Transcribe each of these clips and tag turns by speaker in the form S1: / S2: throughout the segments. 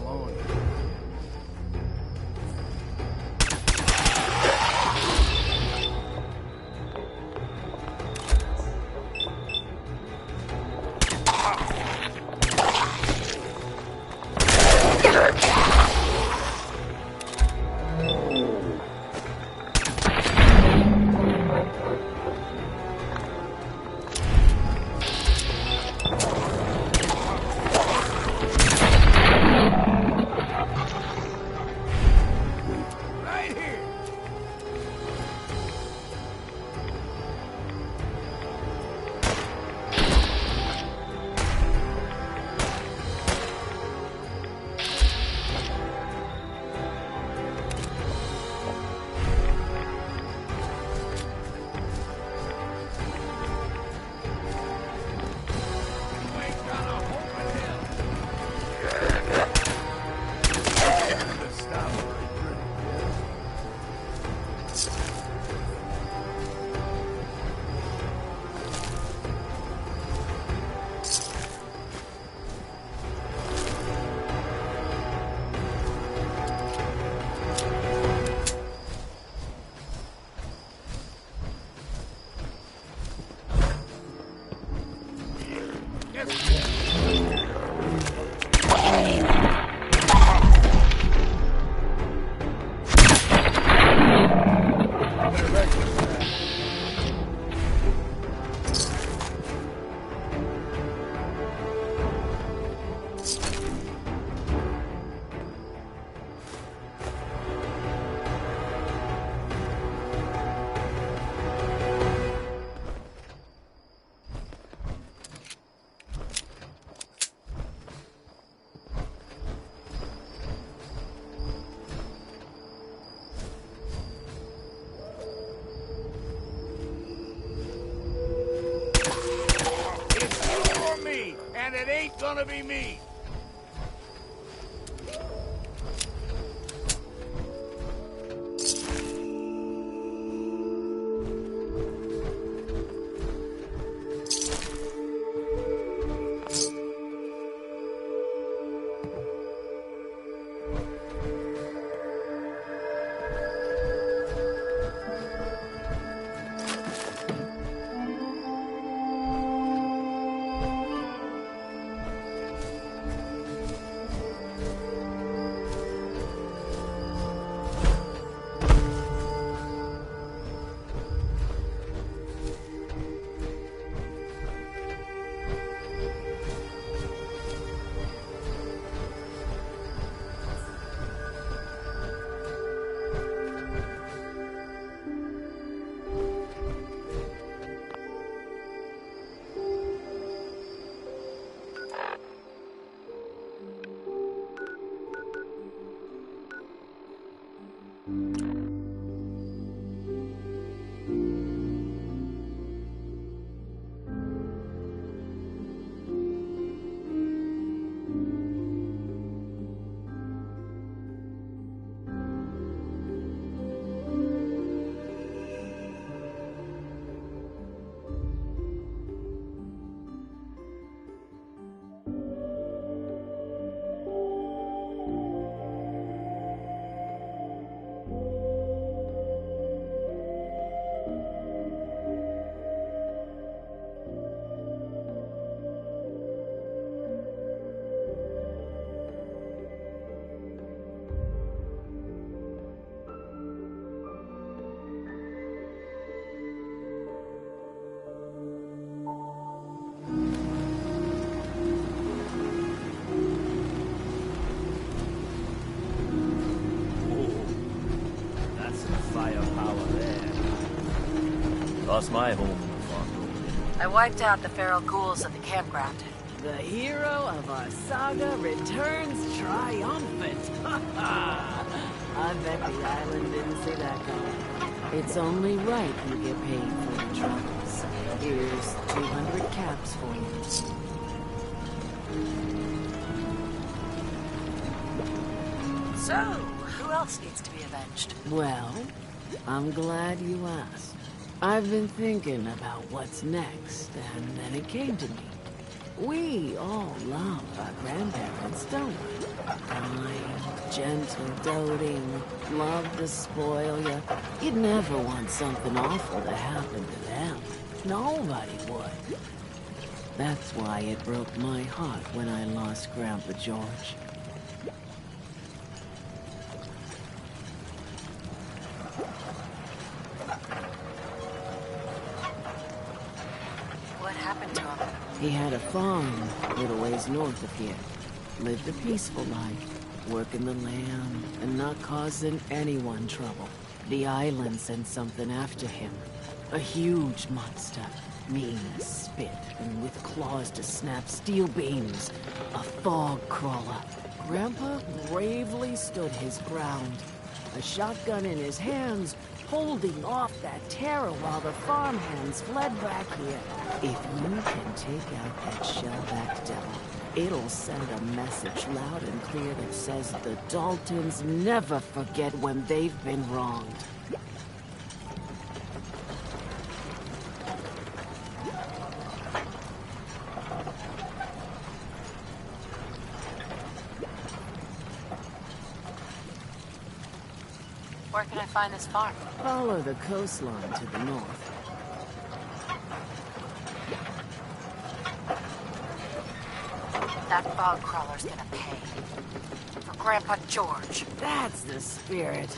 S1: alone. And it ain't gonna be me.
S2: Lost my home in the farm.
S3: I wiped out the feral ghouls at the campground.
S4: The hero of our saga returns triumphant. I bet the island didn't see that coming. It's only right you get paid for your troubles. Here's 200 caps for you.
S3: So, who else needs to be avenged?
S4: Well, I'm glad you asked. I've been thinking about what's next, and then it came to me. We all love our grandparents, don't we? Kind, gentle, doting, love to spoil you. You'd never want something awful to happen to them. Nobody would. That's why it broke my heart when I lost Grandpa George.
S3: What happened to him?
S4: He had a farm a little ways north of here. Lived a peaceful life, working the land and not causing anyone trouble. The island sent something after him. A huge monster. Mean as spit and with claws to snap steel beams. A fog crawler. Grandpa bravely stood his ground. A shotgun in his hands, holding off that terror while the farmhands fled back here. If you can take out that shell-backed devil, it'll send a message loud and clear that says the Daltons never forget when they've been wronged.
S3: Where can I find this farm?
S4: Follow the coastline to the north.
S3: That fog crawler's gonna pay. For Grandpa George.
S4: That's the spirit.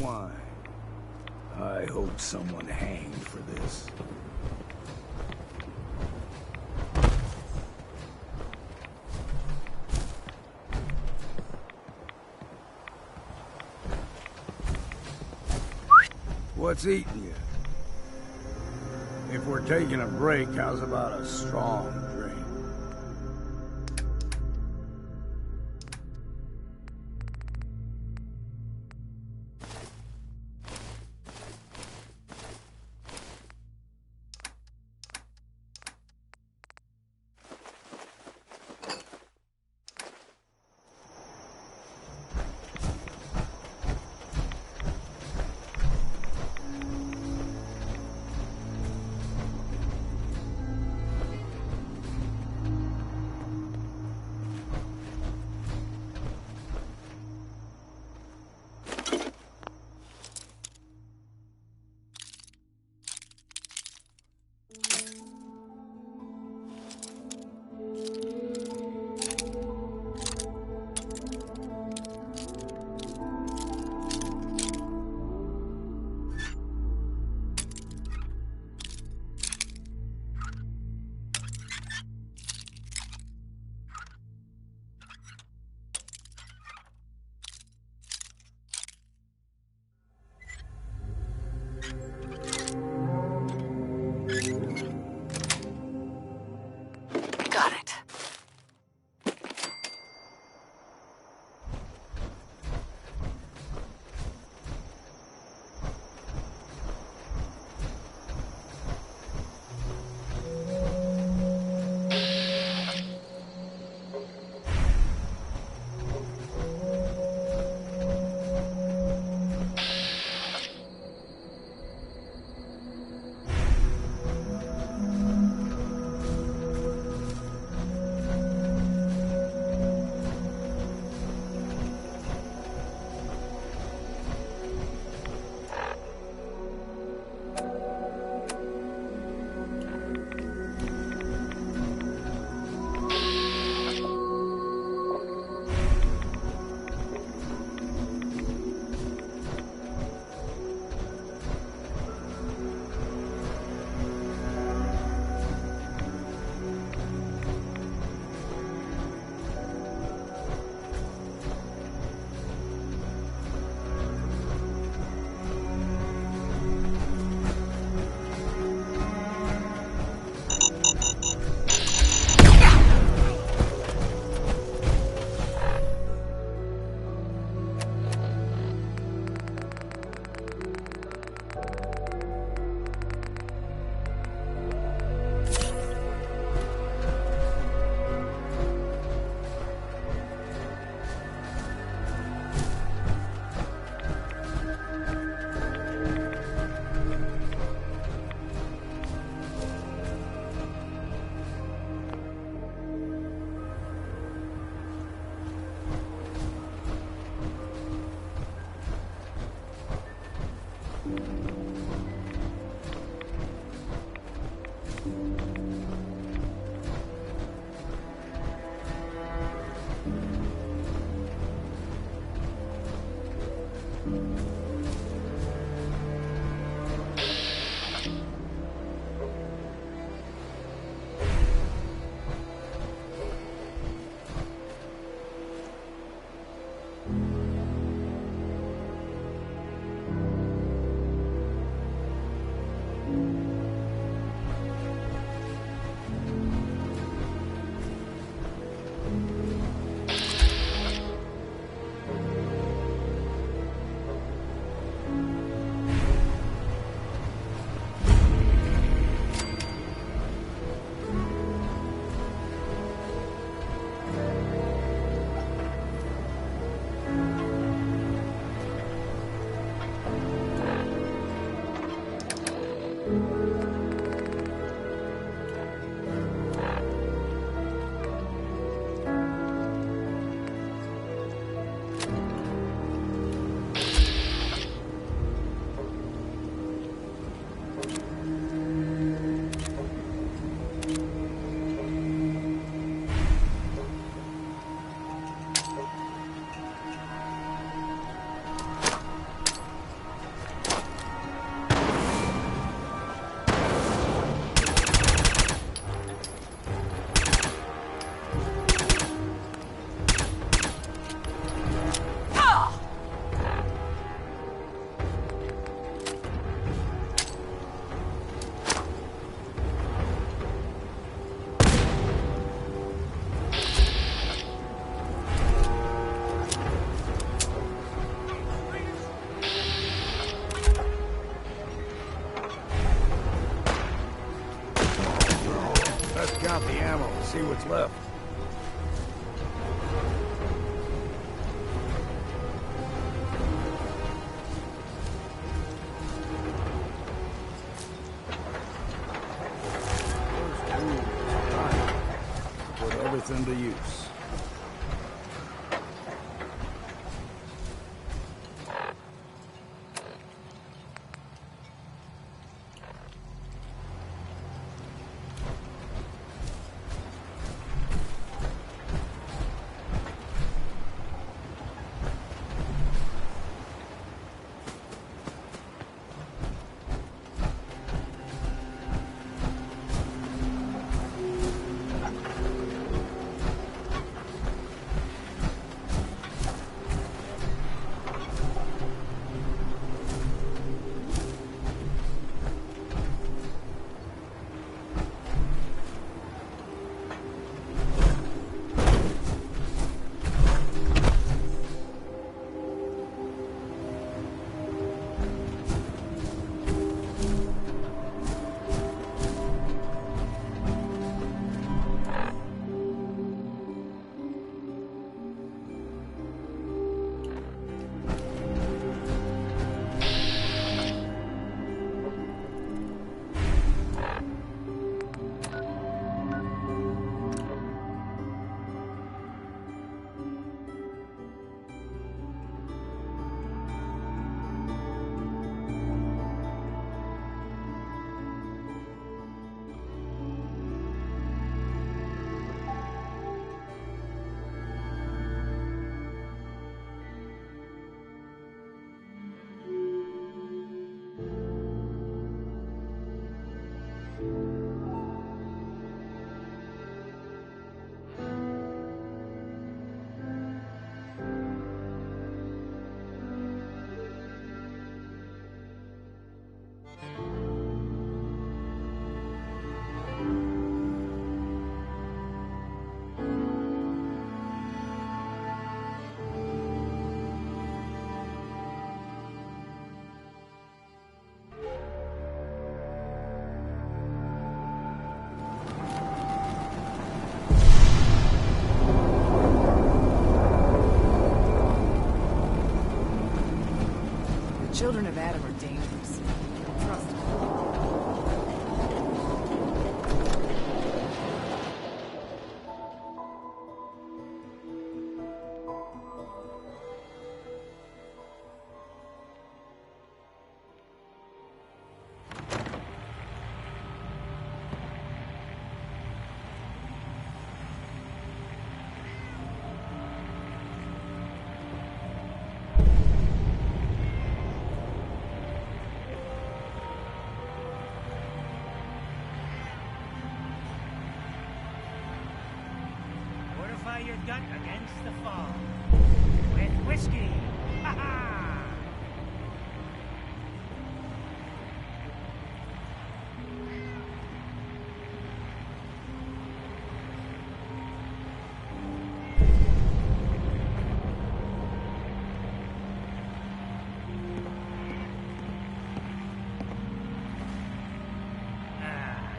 S1: wine. I hope someone hanged for this. What's eating you? If we're taking a break, how's about a strong drink? left. Those tools, right. Put everything to use.
S3: Children of Adam are dangerous. Don't trust them.
S5: Fortify your gut against the fog. With whiskey. Ha ha!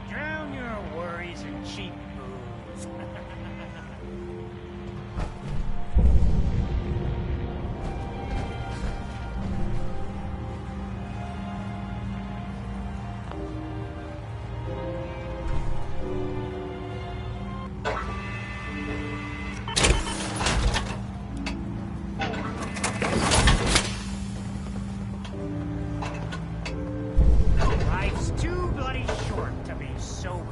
S5: Drown your worries in cheap booze. Life's too bloody short to be sober.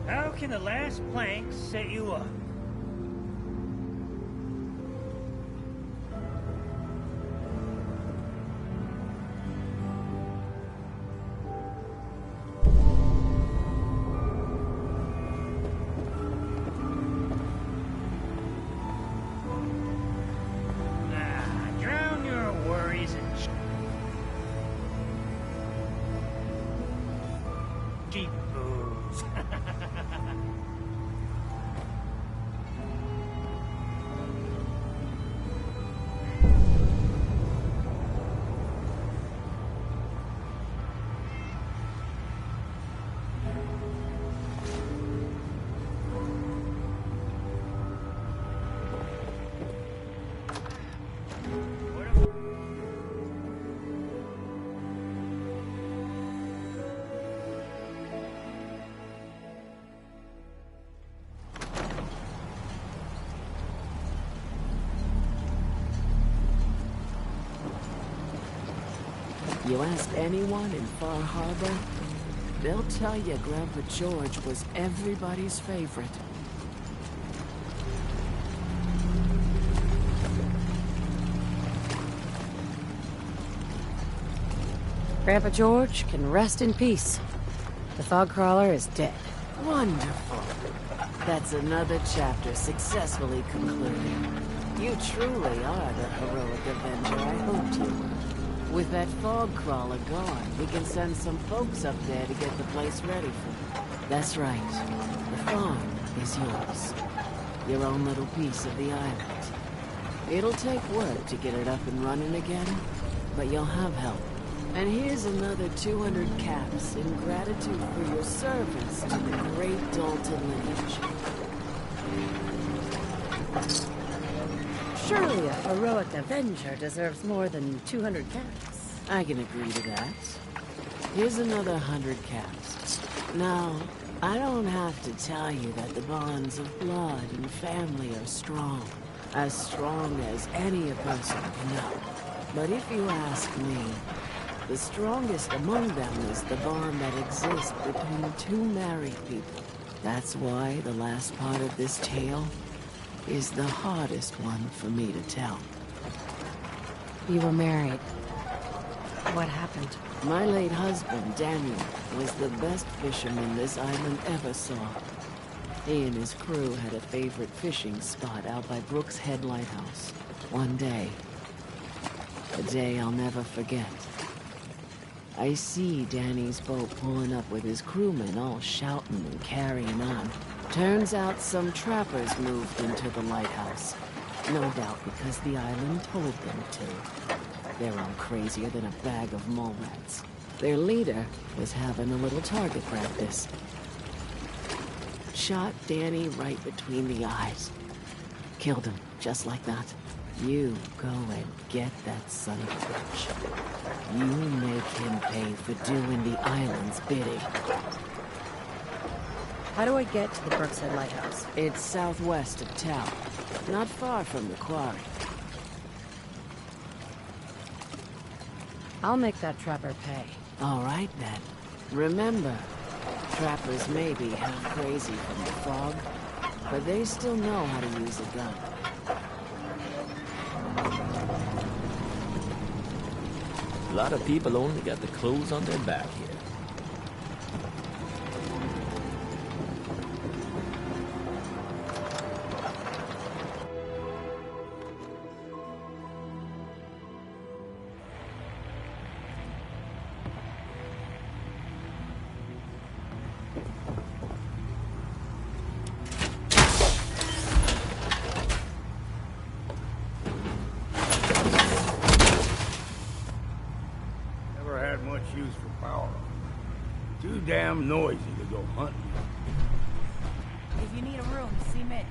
S5: How can the last plank set you up? Drown your worries Cheap booze.
S4: You ask anyone in Far Harbor, they'll tell you Grandpa George was everybody's favorite.
S6: Grandpa George can rest in peace. The fog crawler is dead.
S4: Wonderful. That's another chapter successfully concluded. You truly are the heroic avenger I hoped you were. With that fog crawler gone, we can send some folks up there to get the place ready for you. That's right. The farm is yours. Your own little piece of the island. It'll take work to get it up and running again, but you'll have help. And here's another 200 caps in gratitude for your service to the great Dalton lineage.
S6: Surely a heroic avenger deserves more than 200 caps.
S4: I can agree to that. Here's another 100 caps. Now, I don't have to tell you that the bonds of blood and family are strong. As strong as any a person can know. But if you ask me, the strongest among them is the bond that exists between two married people. That's why the last part of this tale is the hardest one for me to tell.
S6: You were married. What happened?
S4: My late husband, Daniel, was the best fisherman this island ever saw. He and his crew had a favorite fishing spot out by Brooks Head Lighthouse. One day, a day I'll never forget, I see Danny's boat pulling up with his crewmen all shouting and carrying on. Turns out some trappers moved into the lighthouse. No doubt because the island told them to. They're all crazier than a bag of mole rats. Their leader was having a little target practice. Shot Danny right between the eyes. Killed him, just like that. You go and get that son of a bitch. You make him pay for doing the island's bidding.
S6: How do I get to the Brookshead Lighthouse?
S4: It's southwest of town, not far from the quarry.
S6: I'll make that trapper pay.
S4: All right, then. Remember, trappers may be half crazy from the fog, but they still know how to use a gun.
S2: A lot of people only got the clothes on their back here.
S1: Use for power. Too damn noisy to go hunting.
S3: If you need a room, see Mitch.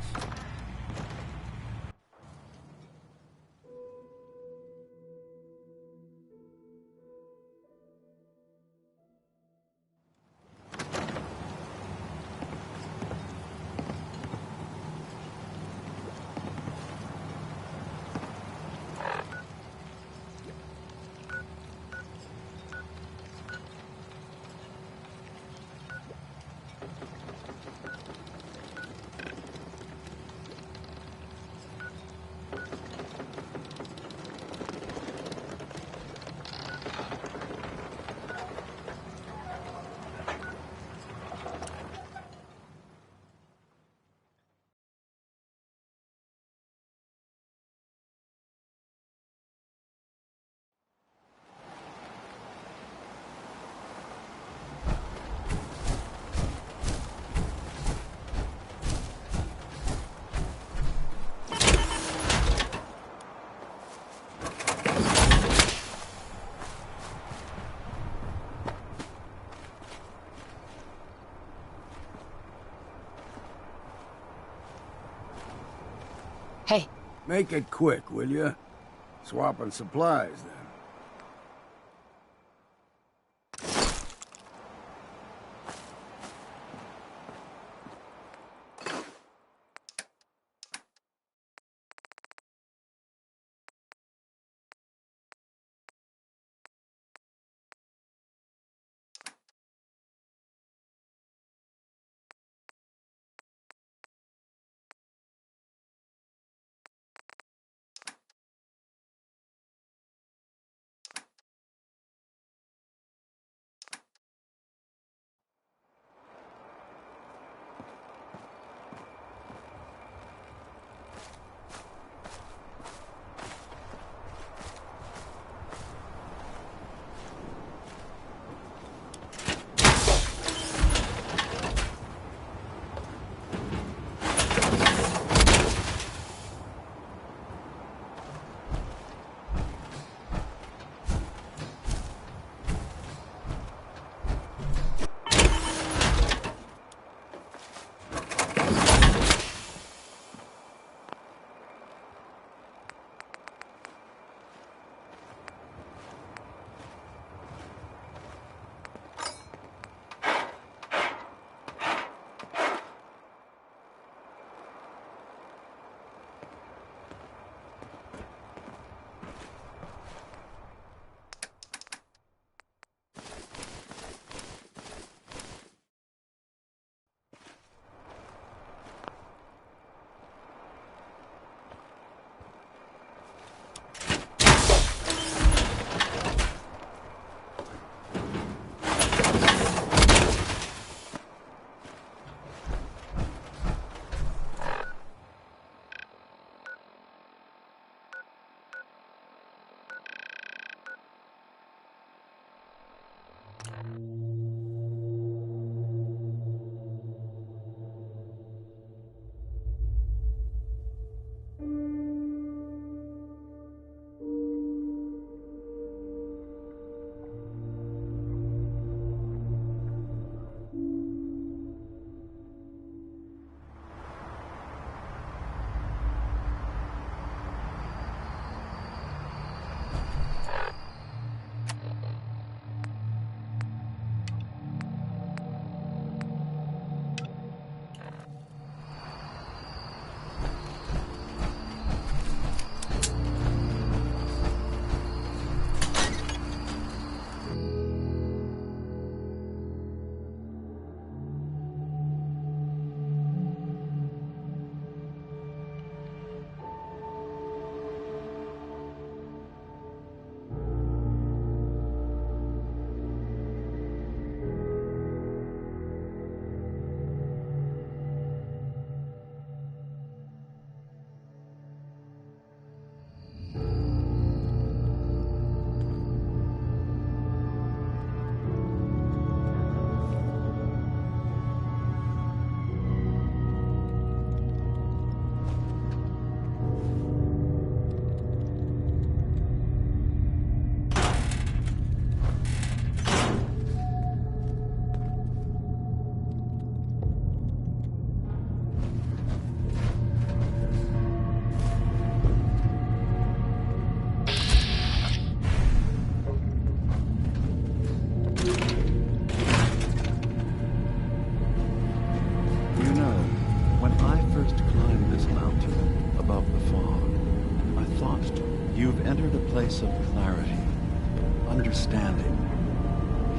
S1: Make it quick, will you? Swapping supplies, then.
S7: Place of clarity, understanding,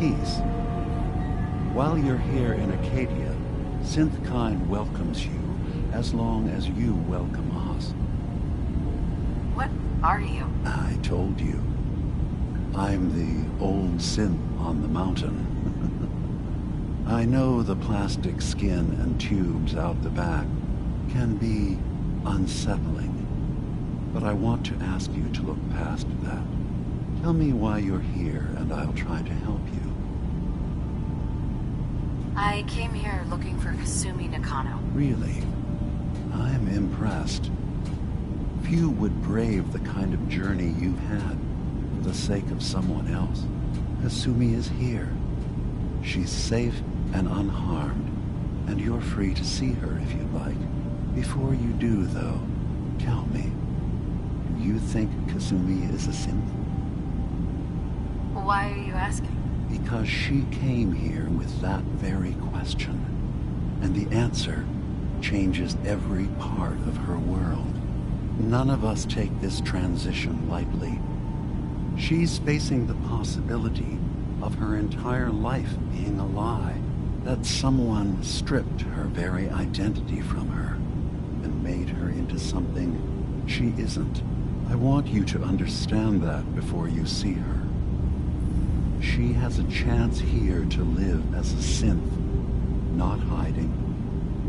S7: peace. While you're here in Acadia, Synthkind welcomes you as long as you welcome us.
S3: What are you?
S7: I told you. I'm the old synth on the mountain. I know the plastic skin and tubes out the back can be unsettling. But I want to ask you to look past that. Tell me why you're here, and I'll try to help you.
S3: I came here looking for Kasumi Nakano.
S7: Really? I'm impressed. Few would brave the kind of journey you've had for the sake of someone else. Kasumi is here. She's safe and unharmed, and you're free to see her if you'd like. Before you do, though, tell me, you think Kasumi is a synth?
S3: Why are you asking?
S7: Because she came here with that very question. And the answer changes every part of her world. None of us take this transition lightly. She's facing the possibility of her entire life being a lie, that someone stripped her very identity from her and made her into something she isn't. I want you to understand that before you see her. She has a chance here to live as a synth, not hiding,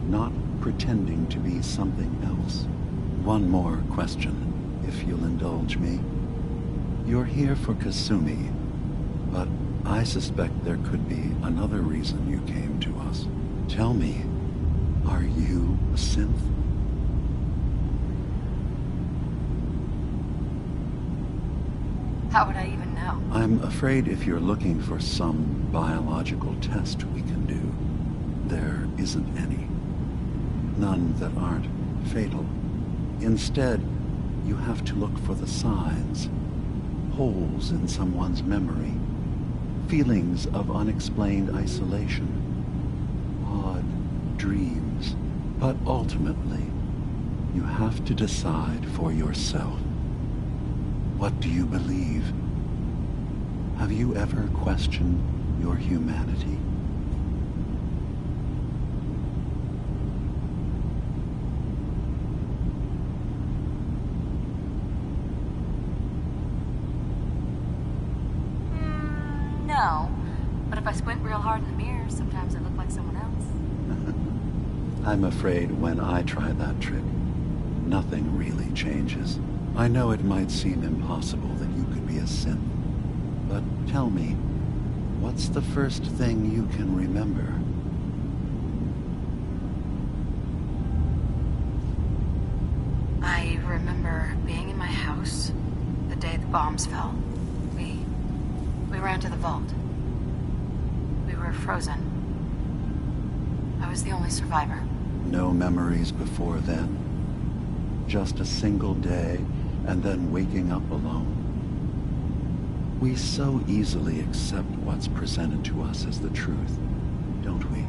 S7: not pretending to be something else. One more question, if you'll indulge me. You're here for Kasumi, but I suspect there could be another reason you came to us. Tell me, are you a synth?
S3: How would I even know?
S7: I'm afraid if you're looking for some biological test we can do, there isn't any. None that aren't fatal. Instead, you have to look for the signs, holes in someone's memory, feelings of unexplained isolation, odd dreams. But ultimately, you have to decide for yourself. What do you believe? Have you ever questioned your humanity?
S3: No. But if I squint real hard in the mirror, sometimes I look like someone else.
S7: I'm afraid when I try that trick, nothing really changes. I know it might seem impossible that you could be a synth, but tell me, what's the first thing you can remember?
S3: I remember being in my house the day the bombs fell. We ran to the vault. We were frozen. I was the only survivor.
S7: No memories before then? Just a single day, and then waking up alone? We so easily accept what's presented to us as the truth, don't we?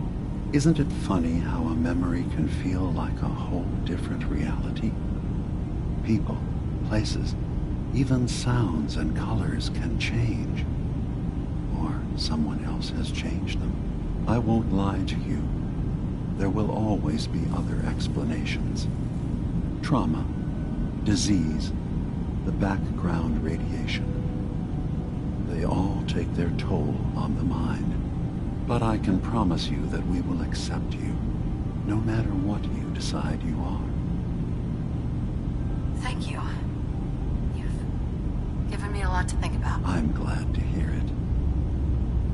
S7: Isn't it funny how a memory can feel like a whole different reality? People, places, even sounds and colors can change. Or someone else has changed them. I won't lie to you. There will always be other explanations. Trauma, disease, the background radiation. They all take their toll on the mind. But I can promise you that we will accept you, no matter what you decide you are.
S3: Thank you. You've given me a lot to think about.
S7: I'm glad to hear it.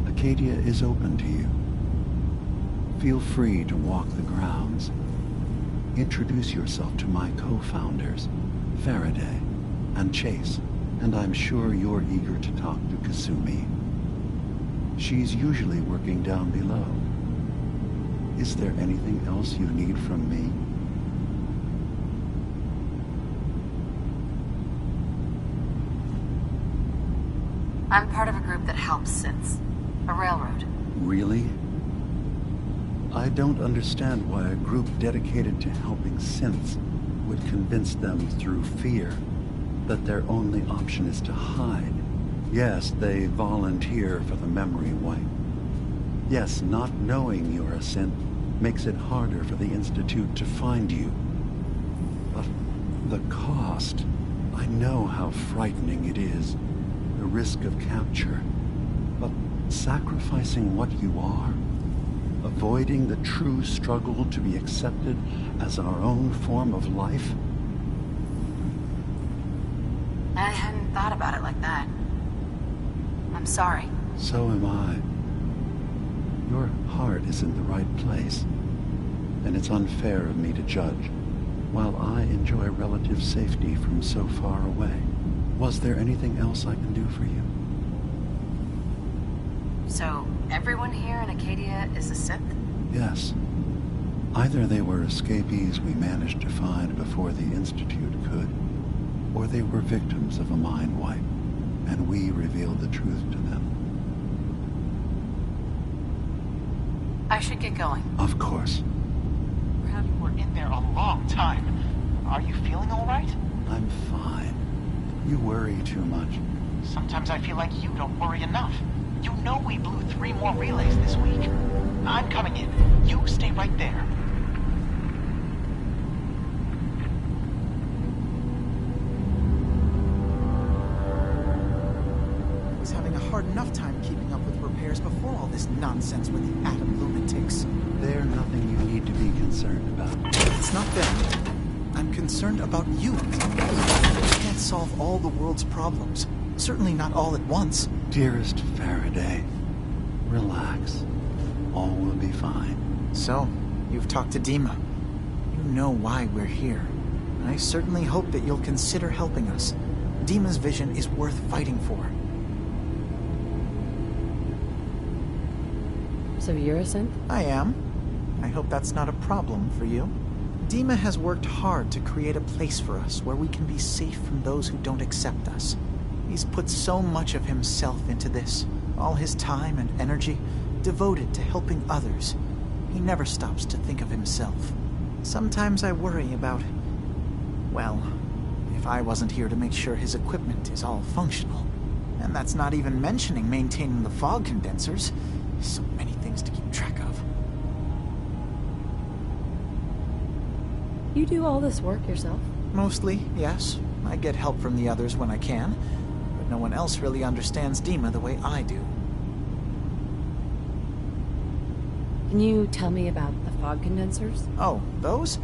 S7: Acadia is open to you. Feel free to walk the grounds. Introduce yourself to my co-founders, Faraday and Chase, and I'm sure you're eager to talk to Kasumi. She's usually working down below. Is there anything else you need from me?
S3: I'm part of a group that helps synths. A railroad.
S7: Really? I don't understand why a group dedicated to helping synths would convince them through fear that their only option is to hide. Yes, they volunteer for the memory wipe. Yes, not knowing you're a synth makes it harder for the Institute to find you. But the cost, I know how frightening it is. The risk of capture. But sacrificing what you are, avoiding the true struggle to be accepted as our own form of life.
S3: I hadn't thought about it like that. I'm sorry.
S7: So am I. Your heart is in the right place, and it's unfair of me to judge, while I enjoy relative safety from so far away. Was there anything else I can do for you?
S3: So, everyone here in Acadia is a synth?
S7: Yes. Either they were escapees we managed to find before the Institute could, or they were victims of a mind wipe, and we revealed the truth to them.
S3: I should get going.
S7: Of course.
S8: You were in there a long time. Are you feeling all right?
S7: I'm fine. You worry too much.
S8: Sometimes I feel like you don't worry enough. You know we blew 3 more relays this week. I'm coming in. You stay right there.
S9: I was having a hard enough time keeping up with repairs before all this nonsense with the atom lunatics.
S7: They're nothing you need to be concerned about.
S9: It's not them. I'm concerned about you. You can't solve all the world's problems. Certainly not all at once.
S7: Dearest Faraday, relax. All will be fine.
S9: So, you've talked to Dima. You know why we're here. I certainly hope that you'll consider helping us. Dima's vision is worth fighting for.
S6: So you're a synth?
S9: I am. I hope that's not a problem for you. Dima has worked hard to create a place for us where we can be safe from those who don't accept us. He's put so much of himself into this, all his time and energy devoted to helping others. He never stops to think of himself. Sometimes I worry about, well, if I wasn't here to make sure his equipment is all functional. And that's not even mentioning maintaining the fog condensers. So many things to keep track of.
S6: You do all this work yourself?
S9: Mostly, yes. I get help from the others when I can, but no one else really understands Dima the way I do.
S6: Can you tell me about the fog condensers?
S9: Oh, those?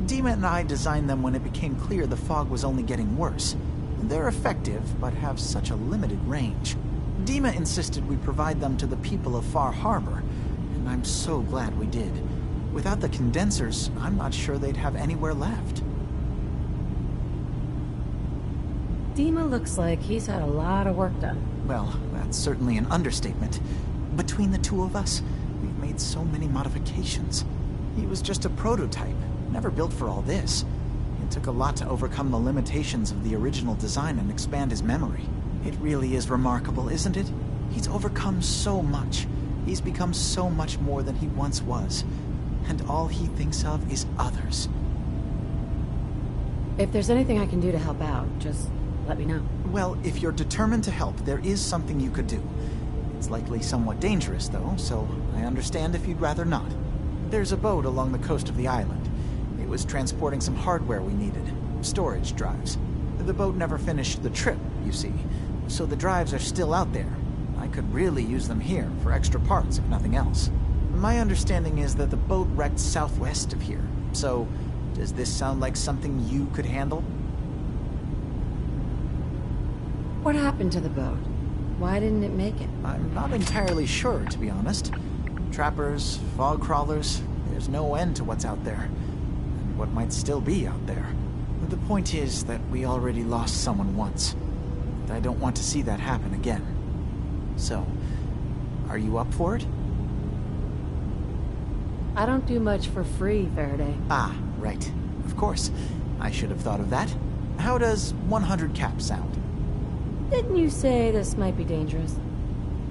S9: Dima and I designed them when it became clear the fog was only getting worse. They're effective, but have such a limited range. Dima insisted we provide them to the people of Far Harbor, and I'm so glad we did. Without the condensers, I'm not sure they'd have anywhere left.
S6: Dima looks like he's had a lot of work done.
S9: Well, that's certainly an understatement. Between the two of us, we've made so many modifications. He was just a prototype, never built for all this. It took a lot to overcome the limitations of the original design and expand his memory. It really is remarkable, isn't it? He's overcome so much. He's become so much more than he once was. And all he thinks of is others.
S6: If there's anything I can do to help out, just let me know.
S9: Well, if you're determined to help, there is something you could do. It's likely somewhat dangerous, though, so I understand if you'd rather not. There's a boat along the coast of the island. It was transporting some hardware we needed. Storage drives. The boat never finished the trip, you see, so the drives are still out there. I could really use them here for extra parts, if nothing else. My understanding is that the boat wrecked southwest of here, so does this sound like something you could handle?
S6: What happened to the boat? Why didn't it make it?
S9: I'm not entirely sure, to be honest. Trappers, fog crawlers, there's no end to what's out there, and what might still be out there. The point is that we already lost someone once, and I don't want to see that happen again. So, are you up for it?
S6: I don't do much for free, Faraday.
S9: Ah, right. Of course. I should have thought of that. How does 100 caps sound?
S6: Didn't you say this might be dangerous?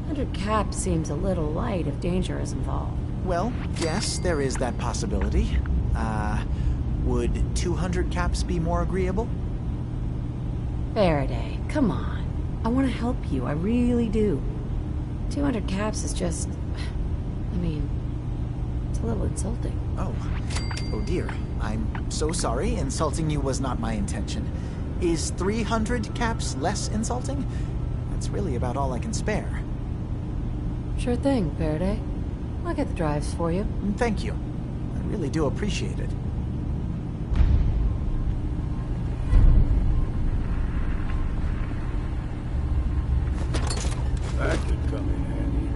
S6: 100 caps seems a little light if danger is involved.
S9: Well, yes, there is that possibility. Would 200 caps be more agreeable?
S6: Faraday, come on. I want to help you, I really do. 200 caps is just... I mean, it's a little insulting.
S9: Oh dear. I'm so sorry. Insulting you was not my intention. Is 300 caps less insulting? That's really about all I can spare.
S6: Sure thing, Faraday. I'll get the drives for you.
S9: Thank you. I really do appreciate it.
S1: That could come in handy.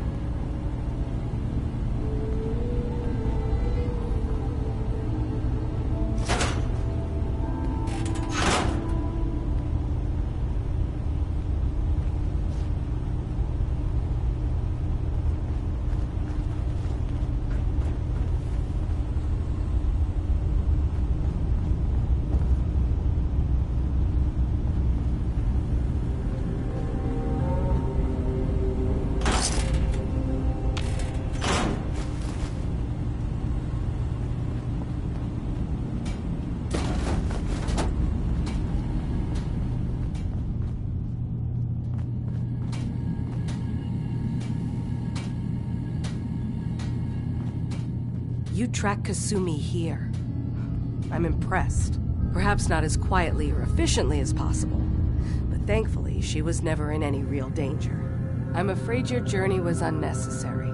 S10: You track Kasumi here. I'm impressed. Perhaps not as quietly or efficiently as possible, but thankfully she was never in any real danger. I'm afraid your journey was unnecessary.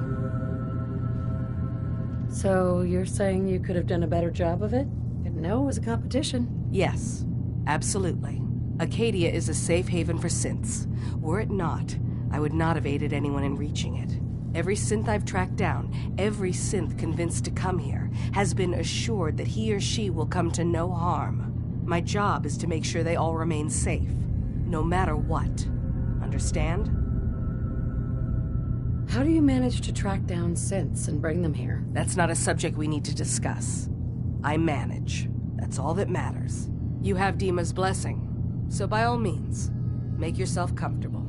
S6: So you're saying you could have done a better job of it? Didn't know it was a competition.
S10: Yes, absolutely. Acadia is a safe haven for synths. Were it not, I would not have aided anyone in reaching it. Every synth I've tracked down, every synth convinced to come here, has been assured that he or she will come to no harm. My job is to make sure they all remain safe, no matter what. Understand?
S6: How do you manage to track down synths and bring them here?
S10: That's not a subject we need to discuss. I manage. That's all that matters. You have Dima's blessing, so by all means, make yourself comfortable.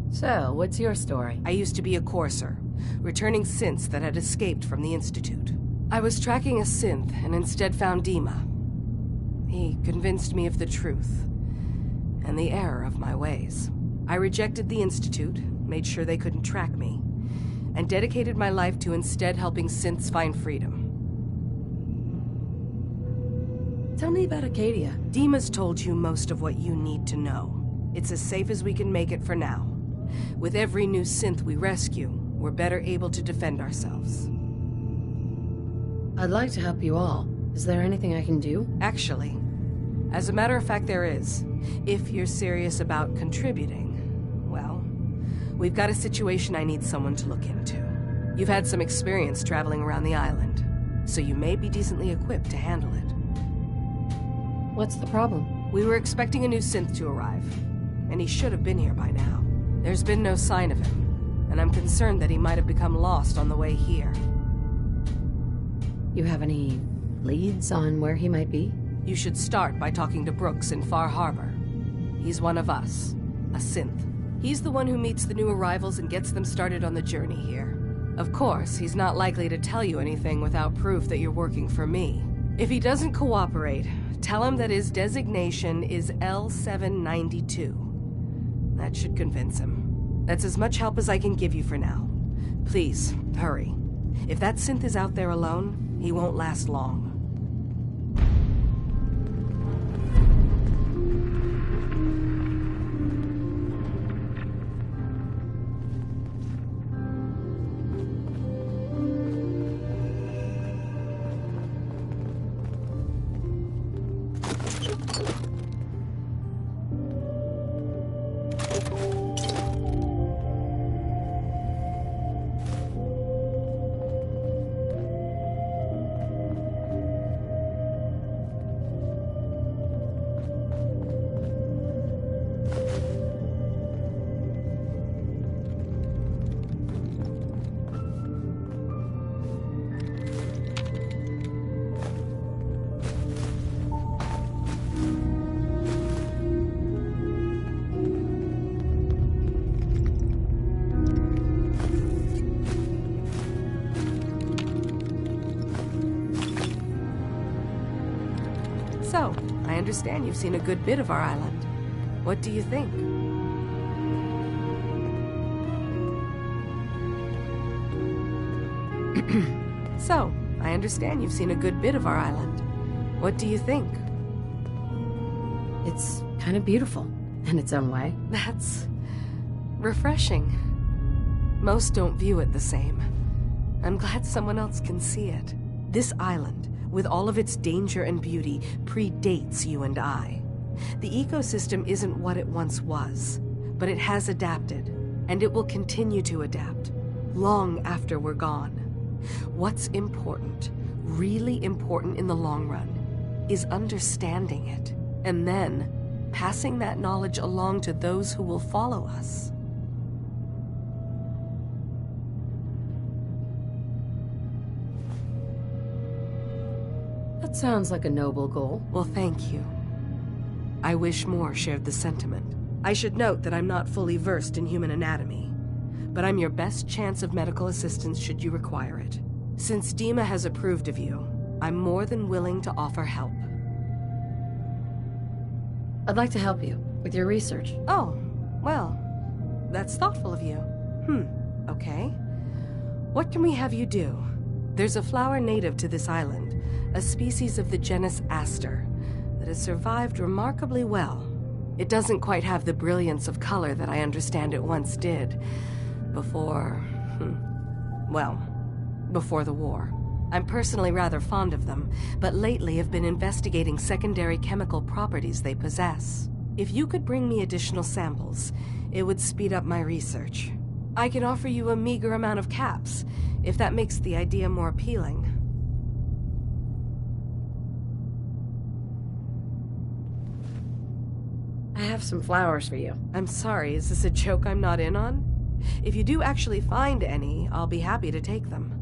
S6: So, what's your story?
S10: I used to be a courser, returning synths that had escaped from the Institute. I was tracking a synth and instead found Dima. He convinced me of the truth and the error of my ways. I rejected the Institute, made sure they couldn't track me, and dedicated my life to instead helping synths find freedom.
S6: Tell me about Acadia.
S10: Dima's told you most of what you need to know. It's as safe as we can make it for now. With every new synth we rescue, we're better able to defend ourselves.
S6: I'd like to help you all. Is there anything I can do?
S10: Actually, as a matter of fact, there is. If you're serious about contributing, well, we've got a situation I need someone to look into. You've had some experience traveling around the island, so you may be decently equipped to handle it.
S6: What's the problem?
S10: We were expecting a new synth to arrive, and he should have been here by now. There's been no sign of him, and I'm concerned that he might have become lost on the way here.
S6: You have any leads on where he might be?
S10: You should start by talking to Brooks in Far Harbor. He's one of us, a synth. He's the one who meets the new arrivals and gets them started on the journey here. Of course, he's not likely to tell you anything without proof that you're working for me. If he doesn't cooperate, tell him that his designation is L792. That should convince him. That's as much help as I can give you for now. Please, hurry. If that synth is out there alone, he won't last long. So, I understand you've seen a good bit of our island. What do you think? So, I understand you've seen a good bit of our island. What do you think?
S6: It's kind of beautiful, in its own way.
S10: That's refreshing. Most don't view it the same. I'm glad someone else can see it. This island, with all of its danger and beauty, predates you and I. The ecosystem isn't what it once was, but it has adapted, and it will continue to adapt, long after we're gone. What's important, really important in the long run, is understanding it, and then passing that knowledge along to those who will follow us.
S6: That sounds like a noble goal.
S10: Well, thank you. I wish more shared the sentiment. I should note that I'm not fully versed in human anatomy, but I'm your best chance of medical assistance should you require it. Since Dima has approved of you, I'm more than willing to offer help.
S6: I'd like to help you with your research.
S10: Oh, well, that's thoughtful of you. Okay. What can we have you do? There's a flower native to this island, a species of the genus Aster, that has survived remarkably well. It doesn't quite have the brilliance of color that I understand it once did. Before the war. I'm personally rather fond of them, but lately have been investigating secondary chemical properties they possess. If you could bring me additional samples, it would speed up my research. I can offer you a meager amount of caps, if that makes the idea more appealing.
S6: I have some flowers for you.
S10: I'm sorry, is this a joke I'm not in on? If you do actually find any, I'll be happy to take them.